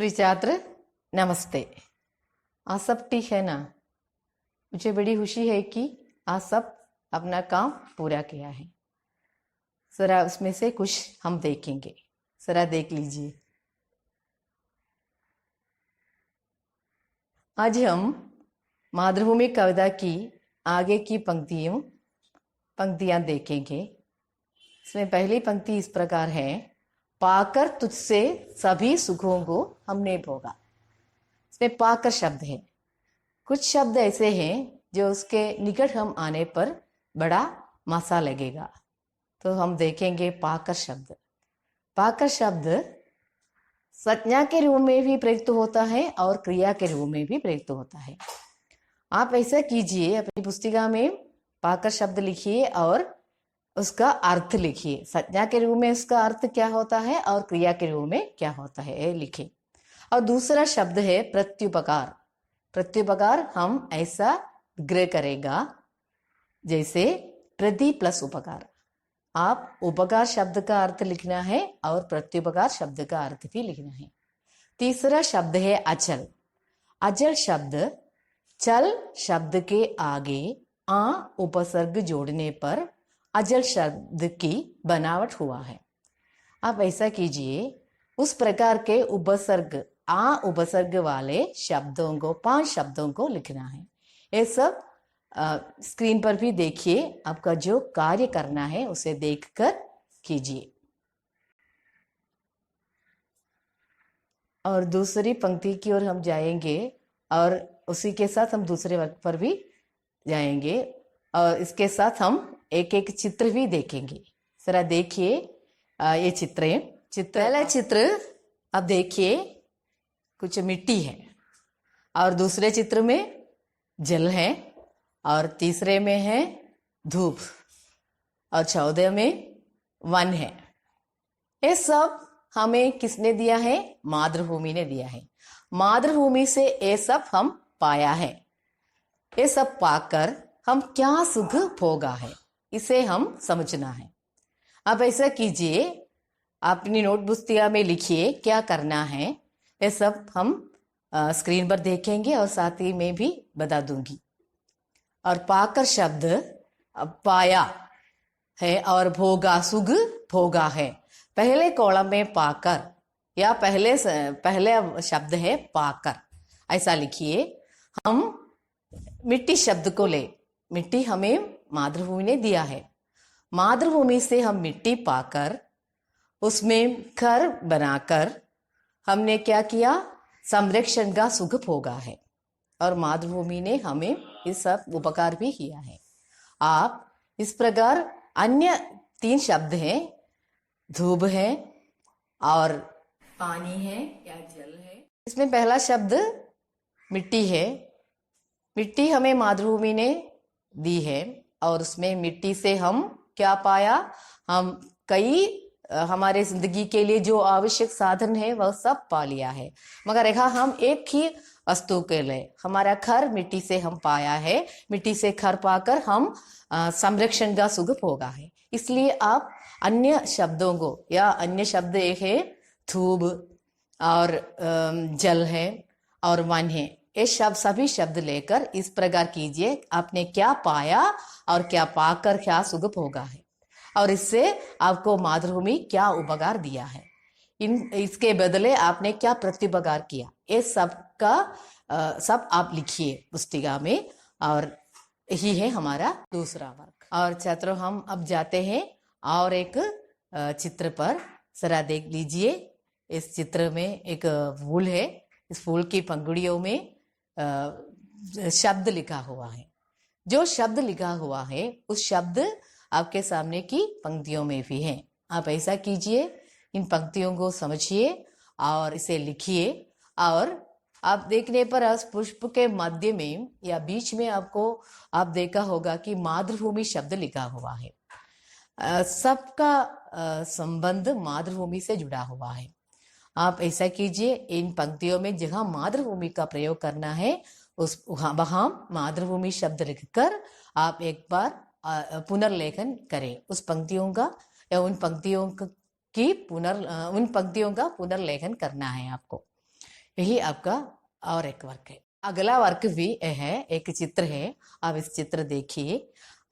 प्रिय छात्र नमस्ते। आज सब ठीक है ना? मुझे बड़ी खुशी है कि आज सब अपना काम पूरा किया है। जरा उसमें से कुछ हम देखेंगे, जरा देख लीजिए। आज हम मातृभूमि कविता की आगे की पंक्तियां देखेंगे। इसमें पहली पंक्ति इस प्रकार है, पाकर तुझसे सभी सुखों को हमने भोगा। इसमें पाकर शब्द है। कुछ शब्द ऐसे हैं जो उसके निकट हम आने पर बड़ा मसा लगेगा, तो हम देखेंगे पाकर शब्द। पाकर शब्द संज्ञा के रूप में भी प्रयुक्त होता है और क्रिया के रूप में भी प्रयुक्त होता है। आप ऐसा कीजिए, अपनी पुस्तिका में पाकर शब्द लिखिए और उसका अर्थ लिखिए। संज्ञा के रूप में उसका अर्थ क्या होता है और क्रिया के रूप में क्या होता है लिखिए। और दूसरा शब्द है प्रत्युपकार। प्रत्युपकार हम ऐसा विग्रह करेगा जैसे प्रति प्लस उपकार। आप उपकार शब्द का अर्थ लिखना है और प्रत्युपकार शब्द का अर्थ भी लिखना है। तीसरा शब्द है अचल। अचल शब्द चल शब्द के आगे आ उपसर्ग जोड़ने पर अचल शब्द की बनावट हुआ है। आप ऐसा कीजिए, उस प्रकार के उपसर्ग आ उपसर्ग वाले शब्दों को 5 शब्दों को लिखना है। ये सब स्क्रीन पर भी देखिए। आपका जो कार्य करना है उसे देखकर कीजिए। और दूसरी पंक्ति की ओर हम जाएंगे और उसी के साथ हम दूसरे वर्ग पर भी जाएंगे और इसके साथ हम एक एक चित्र भी देखेंगे। जरा देखिए ये चित्र पहला चित्र अब देखिए, कुछ मिट्टी है और दूसरे चित्र में जल है और तीसरे में है धूप और चौथे में वन है। ये सब हमें किसने दिया है? मातृभूमि ने दिया है। मातृभूमि से ये सब हम पाया है। ये सब पाकर हम क्या सुख भोगा है, इसे हम समझना है। अब ऐसा कीजिए, अपनी नोट पुस्तिका में लिखिए क्या करना है। ये सब हम स्क्रीन पर देखेंगे और साथ ही में भी बता दूंगी। और पाकर शब्द पाया है और भोगा सुख भोगा है। पहले कॉलम में पाकर या पहले शब्द है पाकर, ऐसा लिखिए। हम मिट्टी शब्द को ले, मिट्टी हमें मातृभूमि ने दिया है। मातृभूमि से हम मिट्टी पाकर उसमें घर बनाकर हमने क्या किया? संरक्षण का सुख भोगा है और मातृभूमि ने हमें ये सब उपकार भी किया है। आप इस प्रकार अन्य 3 शब्द हैं, धूप है और पानी है या जल है। इसमें पहला शब्द मिट्टी है। मिट्टी हमें मातृभूमि ने दी है और उसमें मिट्टी से हम क्या पाया? हम कई हमारे जिंदगी के लिए जो आवश्यक साधन है वह सब पा लिया है। मगर हम एक ही वस्तु के लिए हमारा घर मिट्टी से हम पाया है। मिट्टी से घर पाकर हम संरक्षण का सुख भोगा है। इसलिए आप अन्य शब्दों को, या अन्य शब्द एक है धूप और जल है और वन है, ये शब्द सभी शब्द लेकर इस प्रकार कीजिए, आपने क्या पाया और क्या पाकर क्या सुख भोगा है और इससे आपको मातृभूमि क्या उपकार दिया है, इसके बदले आपने क्या प्रत्युपकार किया, ये सब का सब आप लिखिए पुस्तिका में। और यही है हमारा दूसरा वर्ग। और छात्रों, हम अब जाते हैं और एक चित्र पर, जरा देख लीजिए। इस चित्र में एक फूल है। इस फूल की पंखुड़ियों में शब्द लिखा हुआ है। जो शब्द लिखा हुआ है उस शब्द आपके सामने की पंक्तियों में भी है। आप ऐसा कीजिए, इन पंक्तियों को समझिए और इसे लिखिए। और आप देखने पर उस पुष्प के मध्य में या बीच में आप देखा होगा कि मातृभूमि शब्द लिखा हुआ है। सबका संबंध मातृभूमि से जुड़ा हुआ है। आप ऐसा कीजिए, इन पंक्तियों में जहां मातृभूमि का प्रयोग करना है वहां मातृभूमि शब्द लिखकर आप एक बार पुनर्लेखन करें उस पंक्तियों का, या उन पंक्तियों का पुनर्लेखन करना है आपको। यही आपका और एक वर्क है। अगला वर्क भी है, एक चित्र है। आप इस चित्र देखिए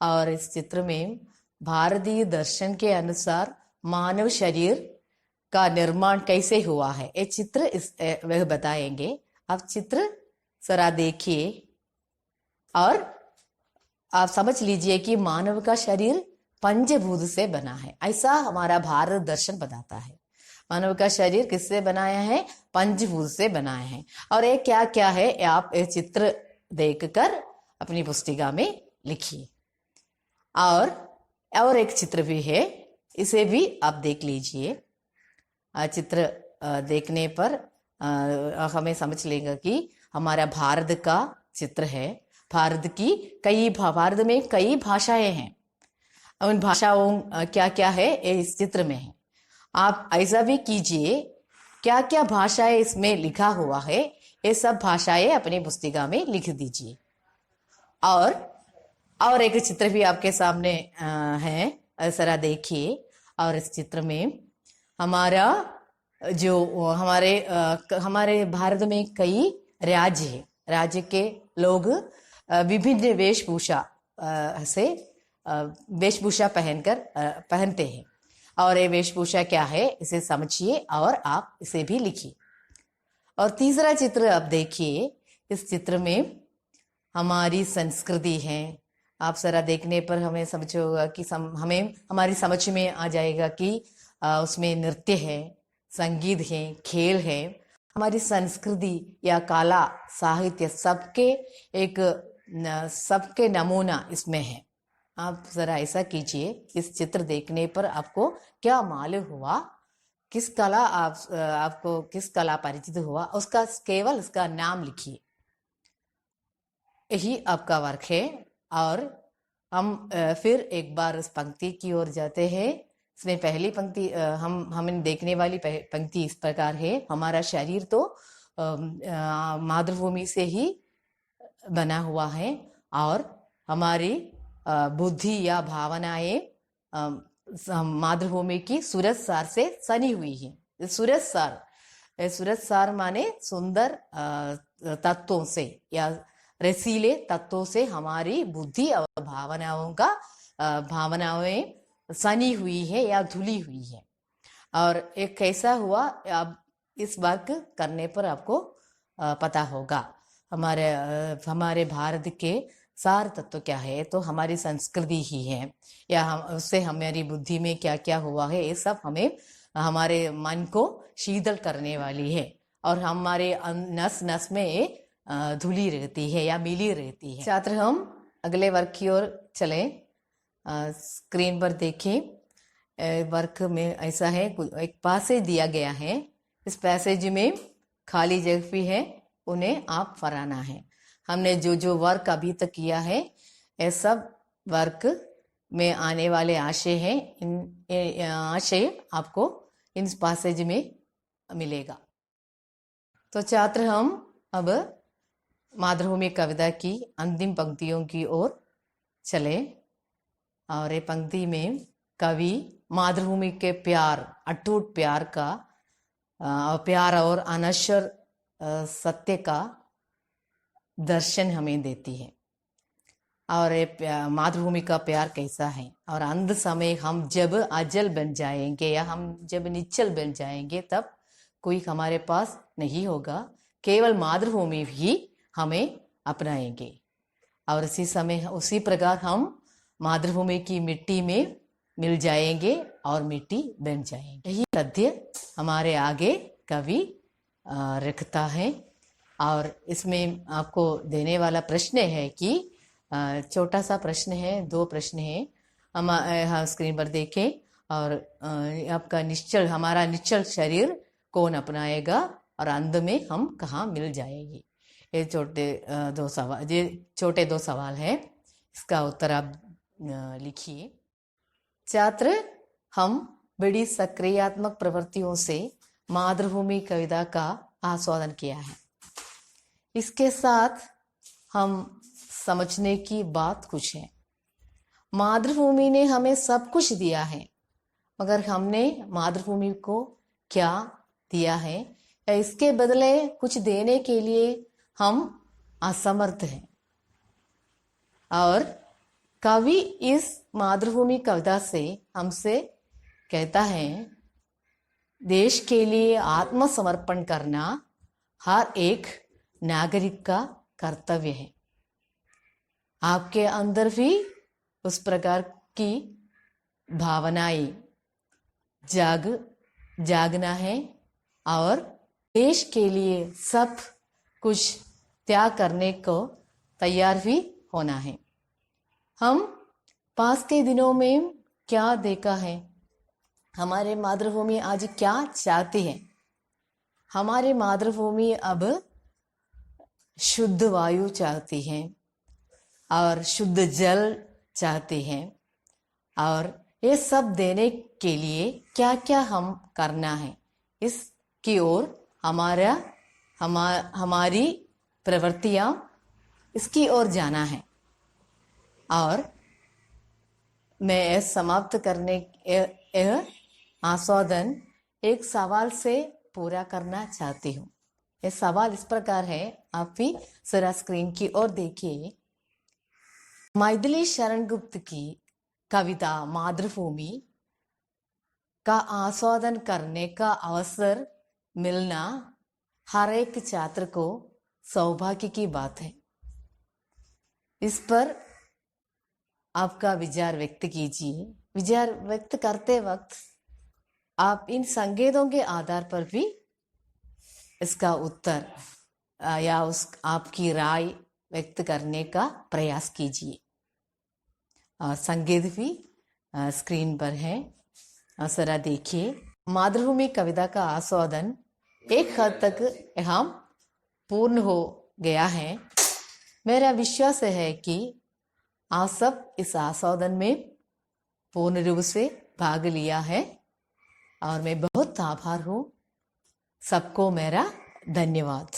और इस चित्र में भारतीय दर्शन के अनुसार मानव शरीर का निर्माण कैसे हुआ है, ये चित्र वह बताएंगे। आप चित्र जरा देखिए और आप समझ लीजिए कि मानव का शरीर पंचभूत से बना है, ऐसा हमारा भारत दर्शन बताता है। मानव का शरीर किससे बनाया है? पंचभूत से बनाया है। और ये क्या क्या है, आप ये चित्र देखकर अपनी पुस्तिका में लिखिए। और एक चित्र भी है, इसे भी आप देख लीजिए। चित्र देखने पर हमें समझ लेगा कि हमारा भारत का चित्र है। भारत में कई भाषाएं हैं। उन भाषाओं क्या क्या है ये इस चित्र में है। आप ऐसा भी कीजिए, क्या क्या भाषाएं इसमें लिखा हुआ है ये सब भाषाएं अपनी पुस्तिका में लिख दीजिए। और एक चित्र भी आपके सामने है, जरा देखिए। और इस चित्र में हमारा जो हमारे भारत में कई राज्य है। राज्य के लोग विभिन्न वेशभूषा पहनते हैं। और ये वेशभूषा क्या है इसे समझिए और आप इसे भी लिखिए। और तीसरा चित्र आप देखिए। इस चित्र में हमारी संस्कृति है। आप जरा देखने पर हमें समझ होगा कि हमारी समझ में आ जाएगा कि उसमें नृत्य है, संगीत है, खेल है। हमारी संस्कृति या कला साहित्य सबके नमूना इसमें है। आप जरा ऐसा कीजिए, इस चित्र देखने पर आपको क्या मालूम हुआ, आपको किस कला परिचित हुआ, केवल उसका नाम लिखिए। यही आपका वर्क है। और हम फिर एक बार उस पंक्ति की ओर जाते हैं। इसमें पहली पंक्ति हम देखने वाली पंक्ति इस प्रकार है। हमारा शरीर तो मातृभूमि से ही बना हुआ है और हमारी बुद्धि या भावनाएं मातृभूमि की सूरज सार से सनी हुई है। सूरज सार माने सुंदर तत्वों से या रसीले तत्वों से हमारी बुद्धि और भावनाएं सनी हुई है या धुली हुई है। और एक कैसा हुआ, अब इस वर्क करने पर आपको पता होगा हमारे भारत के सार तत्व क्या है। तो हमारी संस्कृति ही है या उससे हमारी बुद्धि में क्या क्या हुआ है, ये सब हमारे मन को शीतल करने वाली है और हमारे नस नस में धुली रहती है या मिली रहती है। छात्र, हम अगले वर्क की ओर चलें। स्क्रीन पर देखें। वर्क में ऐसा है, एक पैसेज दिया गया है। इस पैसेज में खाली जगह भी है, उन्हें आप फराना है। हमने जो वर्क अभी तक किया है, ये सब वर्क में आने वाले आशय हैं। आशय आपको इन पैसेज में मिलेगा। तो छात्र, हम अब मातृभूमि कविता की अंतिम पंक्तियों की ओर चले। और ये पंक्ति में कवि मातृभूमि के अटूट प्यार और अनश्वर सत्य का दर्शन हमें देती है। और मातृभूमि का प्यार कैसा है, और अंत समय हम जब अजल बन जाएंगे या हम जब निश्चल बन जाएंगे, तब कोई हमारे पास नहीं होगा, केवल मातृभूमि ही हमें अपनाएंगे। और उसी प्रकार हम मातृभूमि की मिट्टी में मिल जाएंगे और मिट्टी बन जाएंगे। यही तथ्य हमारे आगे कवि रखता है। और इसमें आपको देने वाला प्रश्न है कि छोटा सा प्रश्न है, 2 प्रश्न है। हम स्क्रीन पर देखें। और आपका हमारा निश्चल शरीर कौन अपनाएगा और अंत में हम कहाँ मिल जाएंगे। ये छोटे दो सवाल है, इसका उत्तर आप लिखिए। छात्र, हम बड़ी सक्रियात्मक प्रवृत्तियों से मातृभूमि कविता का आस्वादन किया है। इसके साथ हम समझने की बात कुछ है। मातृभूमि ने हमें सब कुछ दिया है, मगर हमने मातृभूमि को क्या दिया है, इसके बदले कुछ देने के लिए हम असमर्थ हैं। और कवि इस मातृभूमि कविता से हमसे कहता है, देश के लिए आत्मसमर्पण करना हर एक नागरिक का कर्तव्य है। आपके अंदर भी उस प्रकार की भावनाएं जागना है और देश के लिए सब कुछ त्याग करने को तैयार भी होना है। हम पास के दिनों में क्या देखा है, हमारे मातृभूमि आज क्या चाहती है। हमारी मातृभूमि अब शुद्ध वायु चाहती है और शुद्ध जल चाहती है। और ये सब देने के लिए क्या क्या हम करना है, इसकी ओर हमारी प्रवृत्तियां इसकी ओर जाना है। और मैं समाप्त करने यह आस्वादन एक सवाल से पूरा करना चाहती हूँ। यह सवाल इस प्रकार है, आप भी जरा स्क्रीन की ओर देखिए। मैथिली शरण गुप्त की कविता मातृभूमि का आस्वादन करने का अवसर मिलना हर एक छात्र को सौभाग्य की बात है। इस पर आपका विचार व्यक्त कीजिए। विचार व्यक्त करते वक्त आप इन संकेतों के आधार पर भी इसका उत्तर या आपकी राय व्यक्त करने का प्रयास कीजिए। संकेत भी स्क्रीन पर है, जरा देखिए। मातृभूमि कविता का आस्वादन एक हद तक यहाँ पूर्ण हो गया है। मेरा विश्वास है कि आप सब इस आस्वादन में पूर्ण रूप से भाग लिया है और मैं बहुत आभार हूँ। सबको मेरा धन्यवाद।